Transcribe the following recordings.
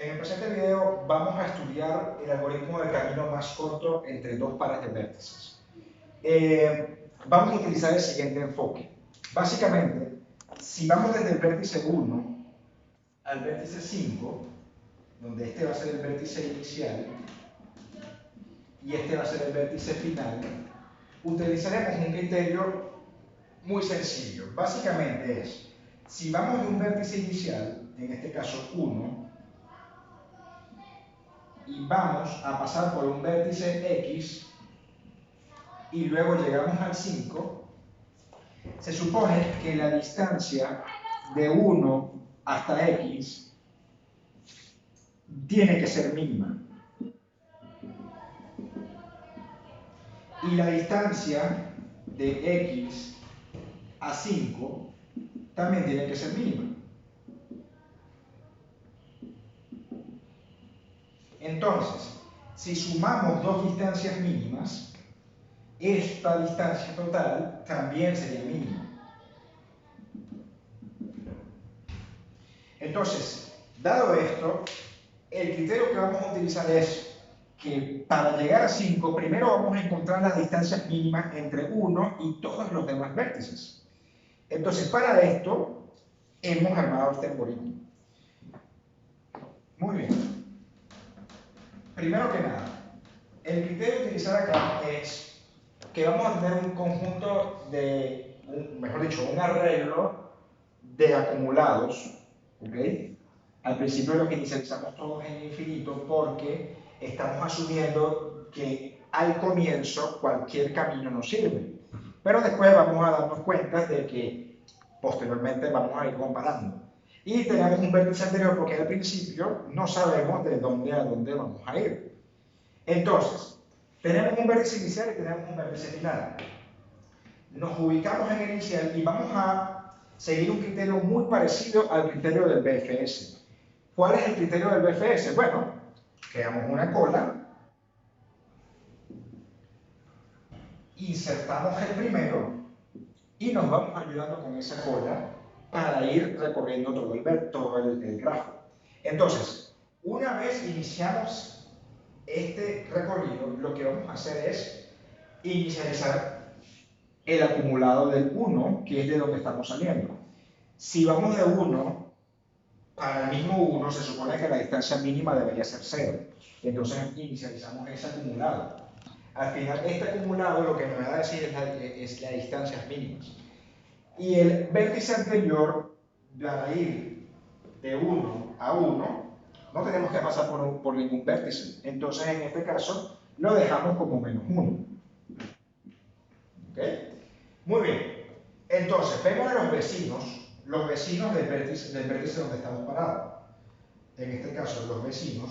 En el presente video vamos a estudiar el algoritmo del camino más corto entre dos pares de vértices. Vamos a utilizar el siguiente enfoque. Básicamente, si vamos desde el vértice 1 al vértice 5, donde este va a ser el vértice inicial y este va a ser el vértice final, utilizaremos un criterio muy sencillo. Básicamente es, si vamos de un vértice inicial, en este caso 1, y vamos a pasar por un vértice X y luego llegamos al 5, se supone que la distancia de 1 hasta X tiene que ser mínima. Y la distancia de X a 5 también tiene que ser mínima. Entonces, si sumamos dos distancias mínimas, esta distancia total también sería mínima. Entonces, dado esto, el criterio que vamos a utilizar es que para llegar a 5, primero vamos a encontrar las distancias mínimas entre 1 y todos los demás vértices. Entonces, para esto, hemos armado este algoritmo. Muy bien. Primero que nada, el criterio a utilizar acá es que vamos a tener un conjunto de, mejor dicho, un arreglo de acumulados, ¿ok? Al principio lo que inicializamos todos en infinito porque estamos asumiendo que al comienzo cualquier camino nos sirve. Pero después vamos a darnos cuenta de que posteriormente vamos a ir comparando. Y tenemos un vértice anterior porque al principio no sabemos de dónde a dónde vamos a ir. Entonces, tenemos un vértice inicial y tenemos un vértice final. Nos ubicamos en el inicial y vamos a seguir un criterio muy parecido al criterio del BFS. ¿Cuál es el criterio del BFS? Bueno, creamos una cola, insertamos el primero y nos vamos ayudando con esa cola para ir recorriendo todo el grafo. Entonces, una vez iniciamos este recorrido, lo que vamos a hacer es inicializar el acumulado del 1, que es de donde estamos saliendo. Si vamos de 1 para el mismo 1, se supone que la distancia mínima debería ser 0. Entonces inicializamos ese acumulado. Al final, este acumulado lo que me va a decir es las distancias mínimas. Y el vértice anterior va a ir de 1 a 1. No tenemos que pasar por ningún vértice. Entonces, en este caso, lo dejamos como menos 1. ¿Ok? Muy bien. Entonces, vemos a los vecinos del vértice donde estamos parados. En este caso, los vecinos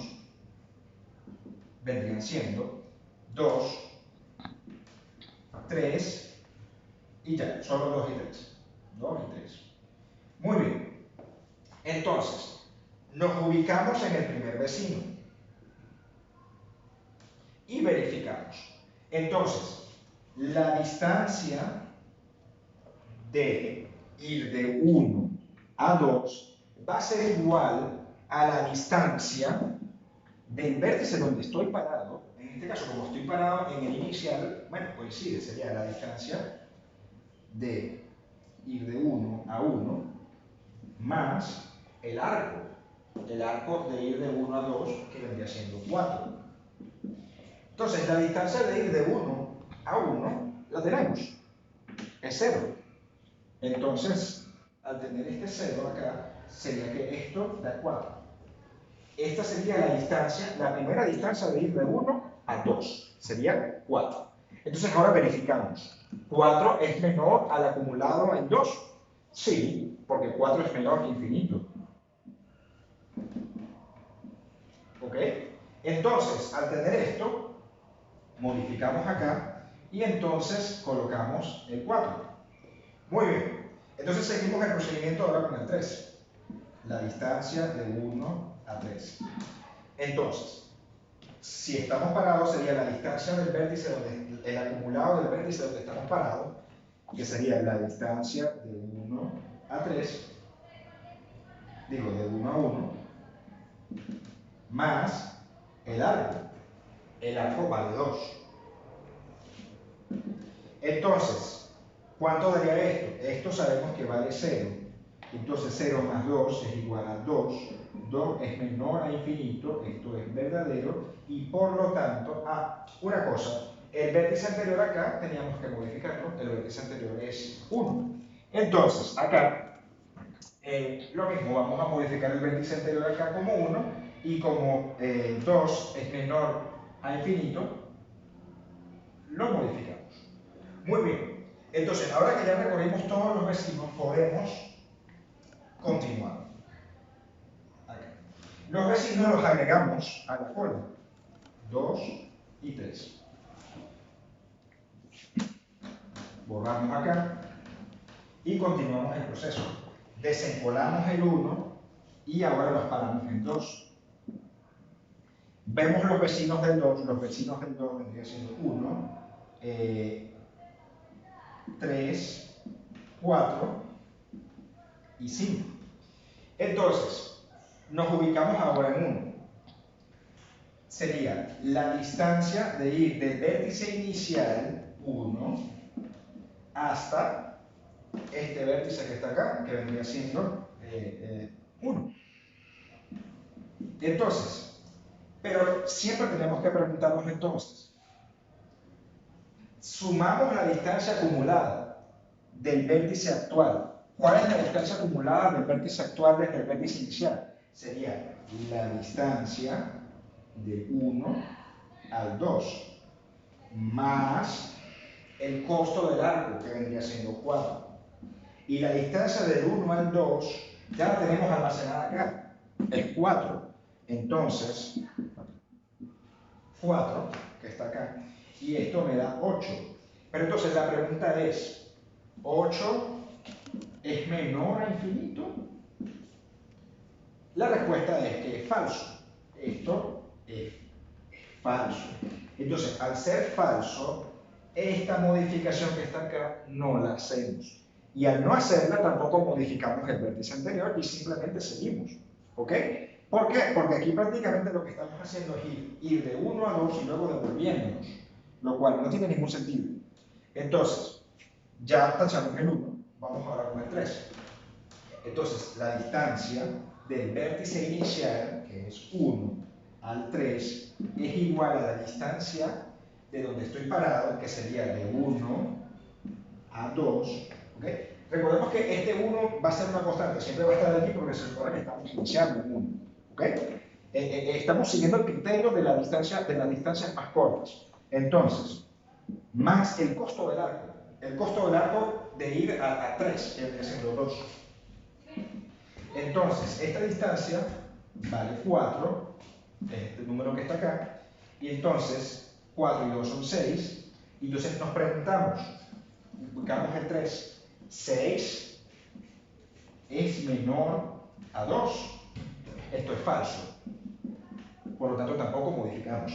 vendrían siendo 2, 3 y ya, solo 2 y 3. 2 y 3. Muy bien. Entonces, nos ubicamos en el primer vecino y verificamos. Entonces, la distancia de ir de 1 a 2 va a ser igual a la distancia del vértice donde estoy parado. En este caso, como estoy parado en el inicial, bueno, coincide, sería la distancia de ir de 1 a 1 más el arco de ir de 1 a 2, que vendría siendo 4. Entonces, la distancia de ir de 1 a 1 la tenemos, es 0. Entonces, al tener este 0 acá, sería que esto da 4. Esta sería la distancia, la primera distancia de ir de 1 a 2, sería 4. Entonces ahora verificamos. 4 es menor al acumulado en 2. Sí, porque 4 es menor que infinito. ¿Ok? Entonces, al tener esto, modificamos acá y entonces colocamos el 4. Muy bien. Entonces seguimos el procedimiento ahora con el 3. La distancia de 1 a 3. Entonces, si estamos parados sería la distancia del vértice, el acumulado del vértice donde estamos parados, que sería la distancia de 1 a 3, digo de 1 a 1, más el arco. El arco vale 2. Entonces, ¿cuánto daría esto? Esto sabemos que vale 0. Entonces 0 más 2 es igual a 2. 2 es menor a infinito, esto es verdadero, y por lo tanto, una cosa, el vértice anterior acá teníamos que modificarlo, el vértice anterior es 1. Entonces, acá, lo mismo, vamos a modificar el vértice anterior acá como 1, y como 2 es menor a infinito, lo modificamos. Muy bien, entonces, ahora que ya recorrimos todos los vecinos, podemos continuar. Los vecinos los agregamos a la cola, 2 y 3. Borramos acá y continuamos el proceso. Desencolamos el 1 y ahora los paramos en 2. Vemos los vecinos del 2 vendría siendo 1, 3, 4 y 5. Entonces, nos ubicamos ahora en 1. Sería la distancia de ir del vértice inicial, 1, hasta este vértice que está acá, que vendría siendo 1. Entonces, pero siempre tenemos que preguntarnos entonces, sumamos la distancia acumulada del vértice actual. ¿Cuál es la distancia acumulada del vértice actual desde el vértice inicial? Sería la distancia de 1 al 2 más el costo del arco, que vendría siendo 4. Y la distancia del 1 al 2 ya la tenemos almacenada acá, es 4. Entonces, 4, que está acá, y esto me da 8. Pero entonces la pregunta es, ¿8 es menor a infinito? La respuesta es que es falso. Esto es falso. Entonces, al ser falso, esta modificación que está acá no la hacemos. Y al no hacerla, tampoco modificamos el vértice anterior y simplemente seguimos. ¿Ok? ¿Por qué? Porque aquí prácticamente lo que estamos haciendo es ir de 1 a 2 y luego devolviéndonos, lo cual no tiene ningún sentido. Entonces, ya tachamos el 1, vamos ahora con el 3. Entonces, la distancia del vértice inicial, que es 1, al 3, es igual a la distancia de donde estoy parado, que sería de 1 a 2. ¿Okay? Recordemos que este 1 va a ser una constante, siempre va a estar aquí porque se supone que estamos iniciando en 1. ¿Okay? Estamos siguiendo el criterio de las distancias más cortas. Entonces, más el costo del arco. El costo del arco de ir a 3, que viene siendo 2. Entonces, esta distancia vale 4, este número que está acá, y entonces 4 y 2 son 6, y entonces nos preguntamos, buscamos el 3, 6 es menor a 2. Esto es falso, por lo tanto tampoco modificamos,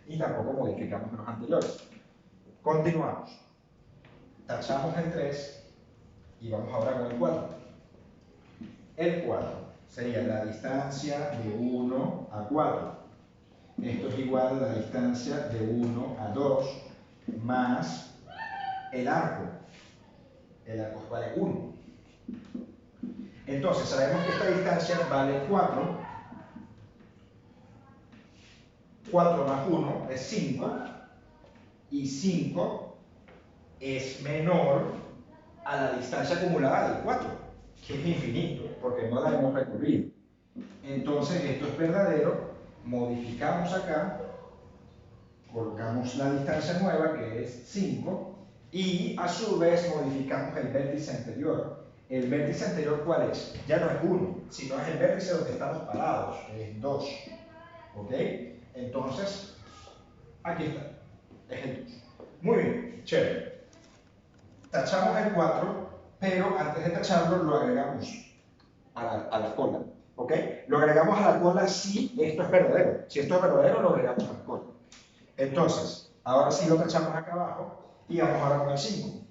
y tampoco modificamos los anteriores. Continuamos, tachamos el 3, y vamos ahora con el 4. El 4 sería la distancia de 1 a 4. Esto es igual a la distancia de 1 a 2 más el arco. El arco vale 1. Entonces, sabemos que esta distancia vale 4. 4 más 1 es 5. Y 5 es menor a la distancia acumulada del 4, que es infinito, porque no la hemos recorrido. Entonces, esto es verdadero. Modificamos acá, colocamos la distancia nueva, que es 5, y a su vez modificamos el vértice anterior. ¿El vértice anterior cuál es? Ya no es 1, sino es el vértice donde estamos parados, que es 2. ¿Ok? Entonces, aquí está, es el 2. Muy bien, chévere. Tachamos el 4, pero antes de tacharlo lo agregamos a la cola. ¿Ok? Lo agregamos a la cola si esto es verdadero. Si esto es verdadero, lo agregamos a la cola. Entonces, ahora sí lo tachamos acá abajo y vamos ahora con el 5.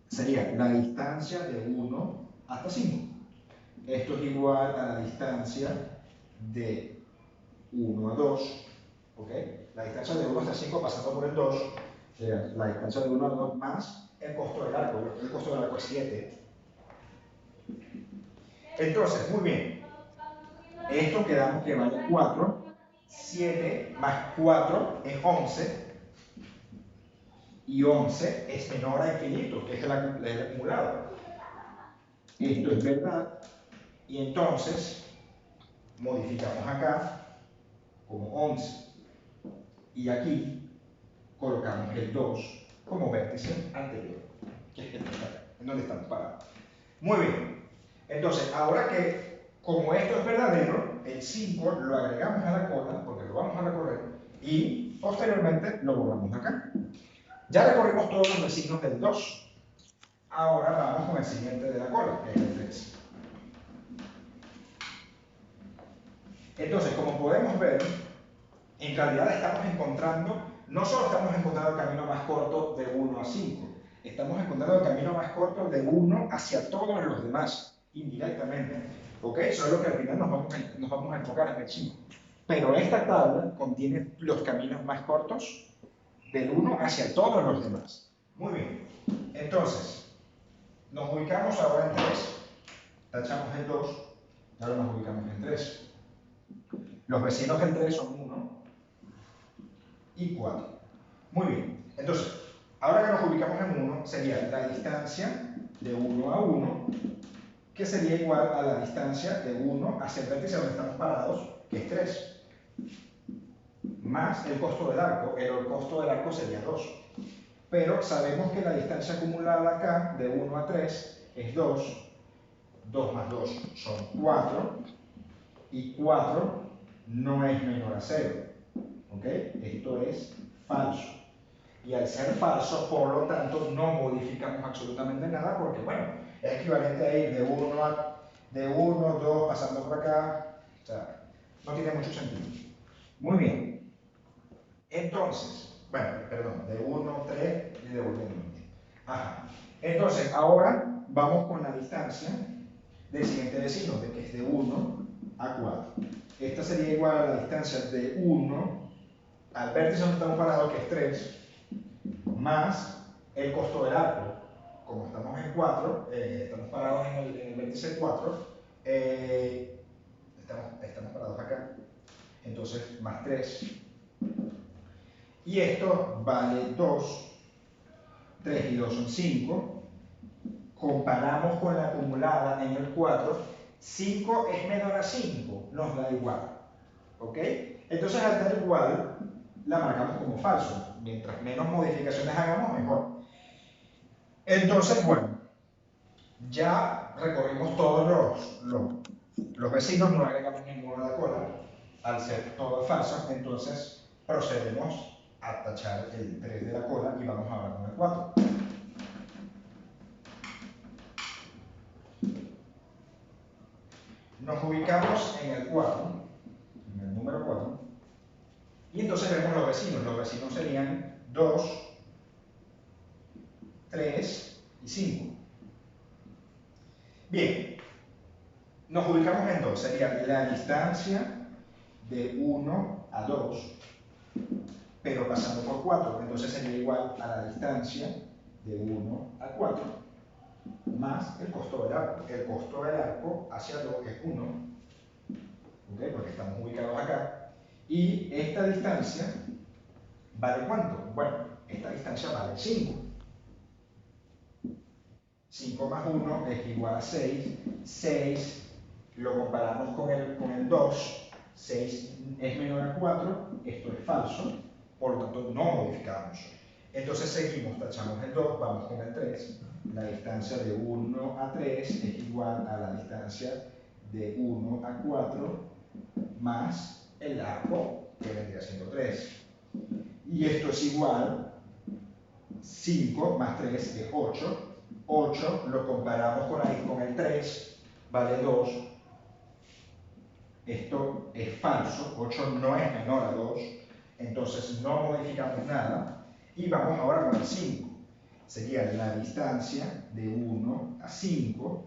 Sería la distancia de 1 hasta 5. Esto es igual a la distancia de 1 a 2, ¿ok? La distancia de 1 hasta 5 pasando por el 2, la distancia de 1 a 2 más el costo del arco. El costo del arco es 7. Entonces, muy bien. Esto quedamos que vale 4. 7 más 4 es 11. Y 11 es menor a infinito, que es el acumulado. Esto es verdad. Y entonces, modificamos acá como 11. Y aquí colocamos el 2 como vértice anterior, que es en donde estamos parados. Muy bien. Entonces, ahora que, como esto es verdadero, el 5 lo agregamos a la cola, porque lo vamos a recorrer, y posteriormente lo borramos acá. Ya recorrimos todos los vecinos del 2. Ahora vamos con el siguiente de la cola, que es el 3. Entonces, como podemos ver, en realidad estamos encontrando, no solo estamos encontrando el camino más corto de 1 a 5, estamos encontrando el camino más corto de 1 hacia todos los demás, indirectamente. ¿Ok? Eso es lo que al final nos vamos a enfocar en el 5. Pero esta tabla contiene los caminos más cortos del 1 hacia todos los demás. Muy bien. Entonces, nos ubicamos ahora en 3. Tachamos el 2 y ahora nos ubicamos en 3. Los vecinos del 3 son 1 y 4. Muy bien. Entonces, ahora que nos ubicamos en 1, sería la distancia de 1 a 1, que sería igual a la distancia de 1 hacia el vértice donde estamos parados, que es 3. Más el costo del arco. El costo del arco sería 2. Pero sabemos que la distancia acumulada acá, de 1 a 3, es 2. 2 más 2 son 4. Y 4 no es menor a 0. ¿Ok? Esto es falso. Y al ser falso, por lo tanto, no modificamos absolutamente nada porque, bueno, es equivalente a ir de 1, 2, pasando por acá. O sea, no tiene mucho sentido. Muy bien. Entonces, bueno, perdón, de 1, 3 y devolviéndonos. Ajá. Entonces, ahora vamos con la distancia del siguiente vecino, de que es de 1 a 4. Esta sería igual a la distancia de 1 al vértice donde estamos parados, que es 3, más el costo del arco. Como estamos en 4, estamos parados en el vértice 4, estamos parados acá, entonces más 3. Y esto vale 2, 3 y 2 son 5. Comparamos con la acumulada en el 4, 5 es menor a 5, nos da igual. ¿Ok? Entonces al dar igual, la marcamos como falso. Mientras menos modificaciones hagamos, mejor. Entonces, bueno, ya recorrimos todos los vecinos, no agregamos ninguno a la cola, al ser todas falsas, entonces procedemos a tachar el 3 de la cola y vamos ahora con el 4. Nos ubicamos en el 4, en el número 4, y entonces vemos los vecinos. Los vecinos serían 2, 3 y 5. Bien, nos ubicamos en 2, sería la distancia de 1 a 2, pero pasando por 4, entonces sería igual a la distancia de 1 a 4, más el costo del arco. El costo del arco hacia 2 es 1, ¿okay? Porque estamos ubicados acá, y esta distancia ¿vale cuánto? Bueno, esta distancia vale 5. 5 más 1 es igual a 6. 6 lo comparamos con el 2. 6 es menor a 4. Esto es falso. Por lo tanto, no modificamos. Entonces seguimos, tachamos el 2, vamos con el 3. La distancia de 1 a 3 es igual a la distancia de 1 a 4 más el arco, que vendría siendo 3. Y esto es igual, 5 más 3 es 8. 8 lo comparamos con el 3, vale 2. Esto es falso, 8 no es menor a 2, entonces no modificamos nada. Y vamos ahora con el 5. Sería la distancia de 1 a 5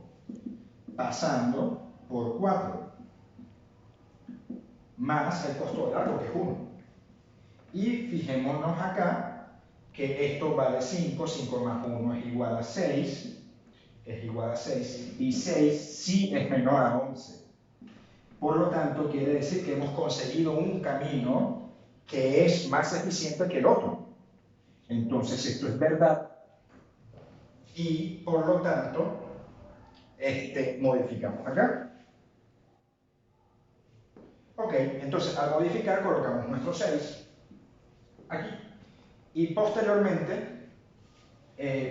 pasando por 4. más el costo del arco, que es 1. Y fijémonos acá que esto vale 5, 5 más 1 es igual a 6, y 6 sí es menor a 11. Por lo tanto, quiere decir que hemos conseguido un camino que es más eficiente que el otro. Entonces, esto es verdad. Y, por lo tanto, modificamos acá. Ok, entonces, al modificar, colocamos nuestro 6 aquí. Y, posteriormente,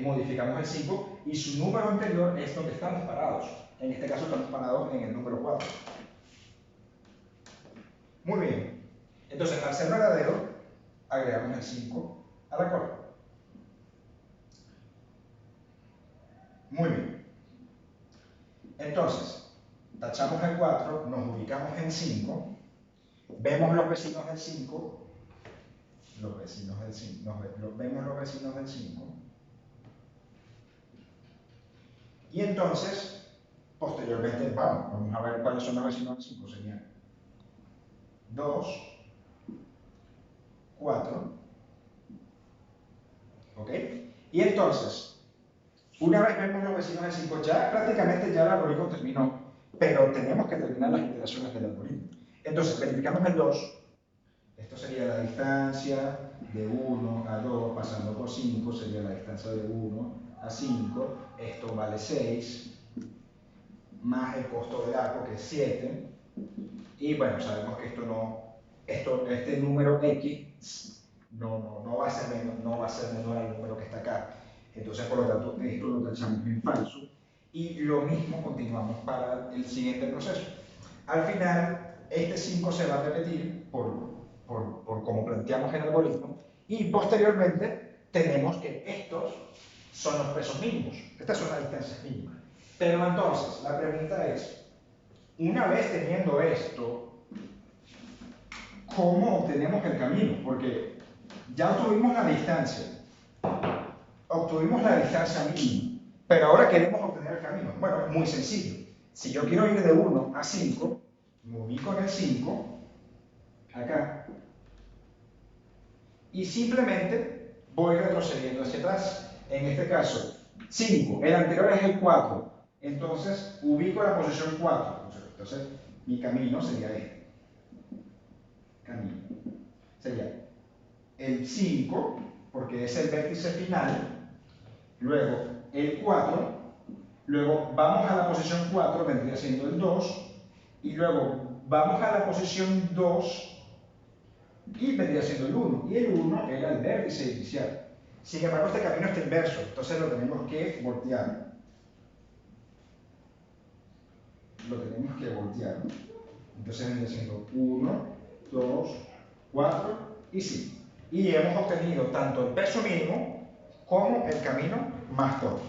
modificamos el 5 y su número anterior es donde estamos parados. En este caso, estamos parados en el número 4. Muy bien. Entonces, al ser verdadero, agregamos el 5 a la cola. Muy bien. Entonces, tachamos el 4, nos ubicamos en 5, vemos los vecinos del 5, vemos los vecinos del 5, y entonces, posteriormente, vamos a ver cuáles son los vecinos del 5. Serían 2, 4, ¿ok? Y entonces, una vez vemos los vecinos del 5, ya prácticamente ya el algoritmo terminó, pero tenemos que terminar las iteraciones del algoritmo. Entonces, verificamos el 2, esto sería la distancia de 1 a 2 pasando por 5, sería la distancia de 1 a 5, esto vale 6, más el costo del arco que es 7, y bueno, sabemos que este número x no va a ser menor al número que está acá. Entonces, por lo tanto, esto lo tachamos en falso. Y lo mismo continuamos para el siguiente proceso. Al final, este 5 se va a repetir por como planteamos el algoritmo. Y posteriormente, tenemos que estos son los pesos mínimos. Estas son las distancias mínimas. Pero entonces, la pregunta es, una vez teniendo esto, ¿cómo obtenemos el camino? Porque ya obtuvimos la distancia mínima, pero ahora queremos obtener el camino. Bueno, es muy sencillo. Si yo quiero ir de 1 a 5, me ubico en el 5, acá, y simplemente voy retrocediendo hacia atrás. En este caso, 5, el anterior es el 4, entonces ubico la posición 4. Entonces, mi camino sería este. Sería el 5, porque es el vértice final, luego el 4, luego vamos a la posición 4, vendría siendo el 2, y luego vamos a la posición 2, y vendría siendo el 1, y el 1 era el vértice inicial. Sin embargo, este camino está inverso, entonces lo tenemos que voltear. Entonces vendría siendo 1, 2, 4 y 5. Y hemos obtenido tanto el peso mínimo como el camino más corto.